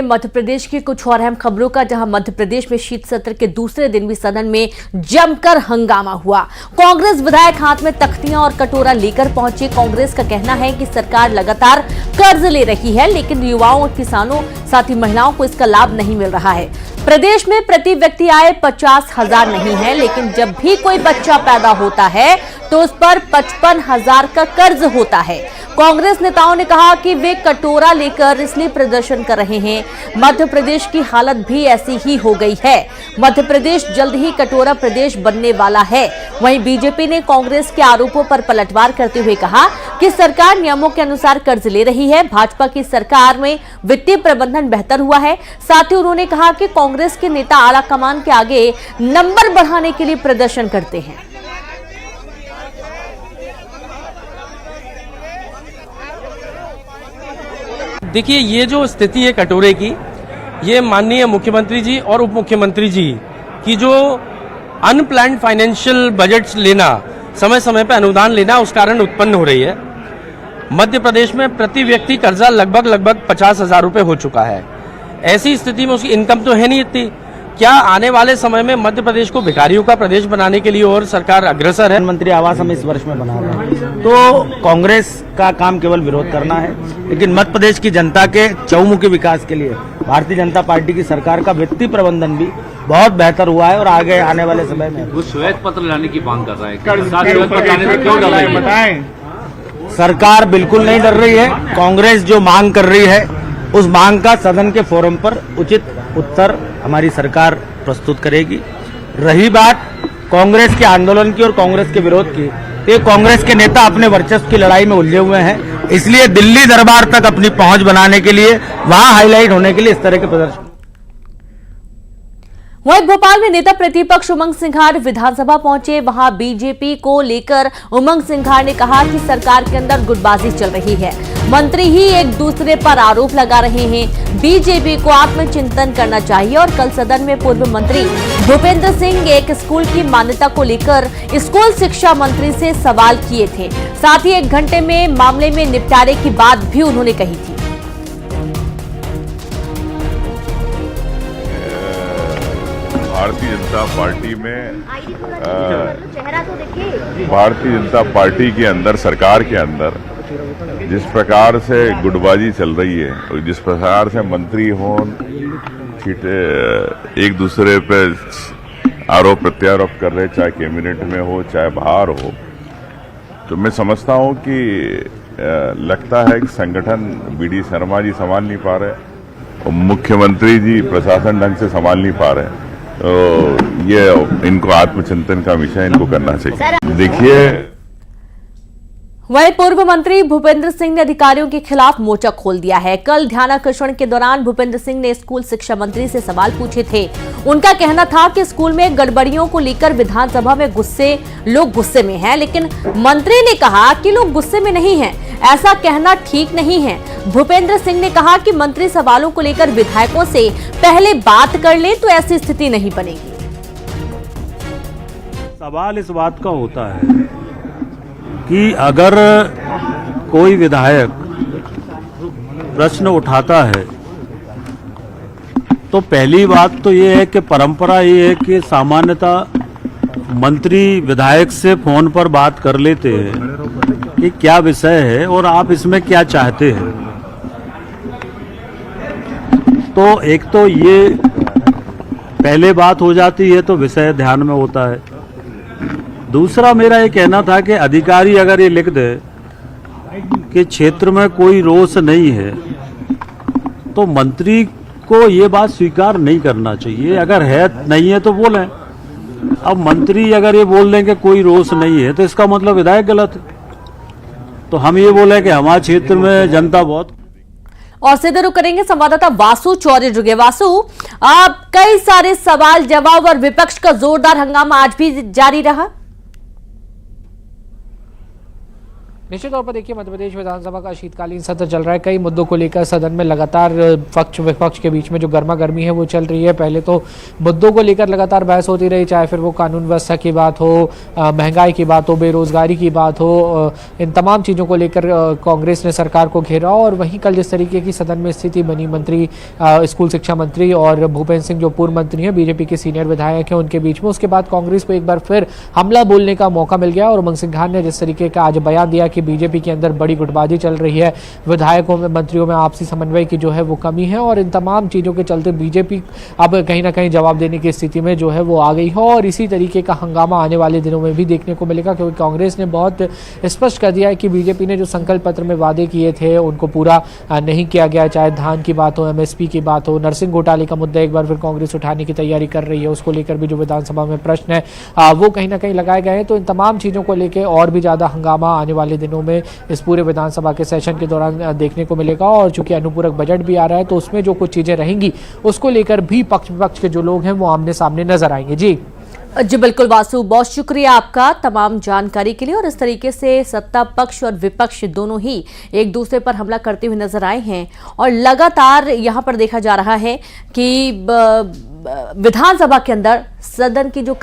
मध्य प्रदेश की कुछ और अहम खबरों का, जहां मध्य प्रदेश में शीत सत्र के दूसरे दिन भी सदन में जमकर हंगामा हुआ। कांग्रेस विधायक हाथ में तख्तियां और कटोरा लेकर पहुंचे। कांग्रेस का कहना है कि सरकार लगातार कर्ज ले रही है, लेकिन युवाओं और किसानों साथ ही महिलाओं को इसका लाभ नहीं मिल रहा है। प्रदेश में प्रति व्यक्ति आय 50,000 नहीं है, लेकिन जब भी कोई बच्चा पैदा होता है तो उस पर 55,000 का कर्ज होता है। कांग्रेस नेताओं ने कहा कि वे कटोरा लेकर इसलिए प्रदर्शन कर रहे हैं। मध्य प्रदेश की हालत भी ऐसी ही हो गई है। मध्य प्रदेश जल्द ही कटोरा प्रदेश बनने वाला है। वहीं बीजेपी ने कांग्रेस के आरोपों पर पलटवार करते हुए कहा कि सरकार नियमों के अनुसार कर्ज ले रही है। भाजपा की सरकार में वित्तीय प्रबंधन बेहतर हुआ है। साथ ही उन्होंने कहा कि कांग्रेस के नेता आला कमान के आगे नंबर बढ़ाने के लिए प्रदर्शन करते हैं। देखिए, ये जो स्थिति है कटोरे की, ये माननीय मुख्यमंत्री जी और उप मुख्यमंत्री जी की जो अनप्लान्ड फाइनेंशियल बजट्स लेना, समय समय पर अनुदान लेना, उस कारण उत्पन्न हो रही है। मध्य प्रदेश में प्रति व्यक्ति कर्जा लगभग 50,000 रुपए हो चुका है। ऐसी स्थिति में उसकी इनकम तो है नहीं इतनी। क्या आने वाले समय में मध्य प्रदेश को भिखारियों का प्रदेश बनाने के लिए और सरकार अग्रसर है? प्रधानमंत्री आवास हम इस वर्ष में बना रहे हैं, तो कांग्रेस का काम केवल विरोध करना है, लेकिन मध्य प्रदेश की जनता के चहुमुखी विकास के लिए भारतीय जनता पार्टी की सरकार का वित्तीय प्रबंधन भी बहुत बेहतर हुआ है और आगे आने वाले समय में वो श्वेत पत्र लाने की मांग कर रहा है। बताएं, सरकार बिल्कुल नहीं डर रही है। कांग्रेस जो मांग कर रही है, उस मांग का सदन के फोरम पर उचित उत्तर हमारी सरकार प्रस्तुत करेगी। रही बात कांग्रेस के आंदोलन की और कांग्रेस के विरोध की, तो कांग्रेस के नेता अपने वर्चस्व की लड़ाई में उलझे हुए हैं, इसलिए दिल्ली दरबार तक अपनी पहुंच बनाने के लिए, वहां हाईलाइट होने के लिए इस तरह के प्रदर्शन। वहीं भोपाल में नेता प्रतिपक्ष उमंग सिंघार विधानसभा पहुंचे। वहां बीजेपी को लेकर उमंग सिंघार ने कहा कि सरकार के अंदर गुटबाजी चल रही है, मंत्री ही एक दूसरे पर आरोप लगा रहे हैं। बीजेपी को आत्मचिंतन करना चाहिए। और कल सदन में पूर्व मंत्री भूपेंद्र सिंह एक स्कूल की मान्यता को लेकर स्कूल शिक्षा मंत्री से सवाल किए थे। साथ ही 1 घंटे में मामले में निपटारे की बात भी उन्होंने कही थी। भारतीय जनता पार्टी में भारतीय जनता पार्टी के अंदर, सरकार के अंदर जिस प्रकार से गुटबाजी चल रही है और जिस प्रकार से मंत्री हों एक दूसरे पे आरोप प्रत्यारोप कर रहे, चाहे कैबिनेट में हो चाहे बाहर हो, तो मैं समझता हूं कि लगता है कि संगठन बीडी शर्मा जी संभाल नहीं पा रहे और मुख्यमंत्री जी प्रशासन ढंग से संभाल नहीं पा रहे। तो ये इनको आत्मचिंतन का विषय इनको करना चाहिए। देखिए, वहीं पूर्व मंत्री भूपेंद्र सिंह ने अधिकारियों के खिलाफ मोर्चा खोल दिया है। कल ध्यानाकर्षण के दौरान भूपेंद्र सिंह ने स्कूल शिक्षा मंत्री से सवाल पूछे थे। उनका कहना था कि स्कूल में गड़बड़ियों को लेकर विधानसभा में लोग गुस्से में हैं, लेकिन मंत्री ने कहा कि लोग गुस्से में नहीं हैं। ऐसा कहना ठीक नहीं है। भूपेंद्र सिंह ने कहा कि मंत्री सवालों को लेकर विधायकों से पहले बात कर ले तो ऐसी स्थिति नहीं बनेगी। सवाल इस बात का होता है कि अगर कोई विधायक प्रश्न उठाता है तो पहली बात तो ये है कि परंपरा ये है कि सामान्यतः मंत्री विधायक से फोन पर बात कर लेते हैं कि क्या विषय है और आप इसमें क्या चाहते हैं। तो एक तो ये पहले बात हो जाती है तो विषय ध्यान में होता है। दूसरा मेरा ये कहना था कि अधिकारी अगर ये लिख दे कि क्षेत्र में कोई रोष नहीं है तो मंत्री को ये बात स्वीकार नहीं करना चाहिए। अगर है नहीं है तो बोलें। अब मंत्री अगर ये बोल दें कि कोई रोष नहीं है तो इसका मतलब विधायक गलत है। तो हम ये बोले कि हमारे क्षेत्र में जनता बहुत। और सीधे रुक करेंगे संवाददाता वासु चौरे जुगे। वासु, कई सारे सवाल जवाब और विपक्ष का जोरदार हंगामा आज भी जारी रहा। निश्चित तौर पर देखिए, मध्य प्रदेश विधानसभा का शीतकालीन सत्र चल रहा है। कई मुद्दों को लेकर सदन में लगातार पक्ष विपक्ष के बीच में जो गर्मा गर्मी है वो चल रही है। पहले तो मुद्दों को लेकर लगातार बहस होती रही, चाहे फिर वो कानून व्यवस्था की बात हो, महंगाई की बात हो, बेरोजगारी की बात हो, इन तमाम चीज़ों को लेकर कांग्रेस ने सरकार को घेरा। और वहीं कल जिस तरीके की सदन में स्थिति बनी, मंत्री स्कूल शिक्षा मंत्री और भूपेंद्र सिंह जो पूर्व मंत्री हैं, बीजेपी के सीनियर विधायक हैं, उनके बीच में उसके बाद कांग्रेस को एक बार फिर हमला बोलने का मौका मिल गया। और उमंग सिंघार ने जिस तरीके का आज बयान दिया कि बीजेपी के अंदर बड़ी गुटबाजी चल रही है, विधायकों में मंत्रियों में आपसी समन्वय की जो है वो कमी है, और इन तमाम चीज़ों के चलते बीजेपी अब कहीं ना कहीं जवाब देने की स्थिति में जो है वो आ गई है। और इसी तरीके का हंगामा आने वाले दिनों में भी देखने को मिलेगा, क्योंकि कांग्रेस ने बहुत स्पष्ट कर दिया है कि बीजेपी ने जो संकल्प पत्र में वादे किए थे उनको पूरा नहीं किया गया। चाहे धान की बात हो, एमएसपी की बात हो, नर्सिंग घोटाले का मुद्दा एक बार फिर कांग्रेस उठाने की तैयारी कर रही है, उसको लेकर भी जो विधानसभा में प्रश्न है वो कहीं ना कहीं लगाए गए हैं। तो इन तमाम चीज़ों को लेकर और भी ज़्यादा हंगामा आने वाले दिनों में इस पूरे विधानसभा के सेशन के दौरान देखने को मिलेगा। और चूंकि अनुपूरक बजट भी आ रहा है, तो उसमें जो कुछ चीज़ें रहेंगी उसको लेकर भी पक्ष विपक्ष के जो लोग हैं वो आमने सामने नजर आएंगे। जी बिल्कुल वासु, बहुत शुक्रिया आपका तमाम जानकारी के लिए। और इस तरीके से सत्ता पक्ष और विपक्ष दोनों ही एक दूसरे पर हमला करते हुए नजर आए हैं। और लगातार यहां पर देखा जा रहा है कि विधानसभा के अंदर सदन की जो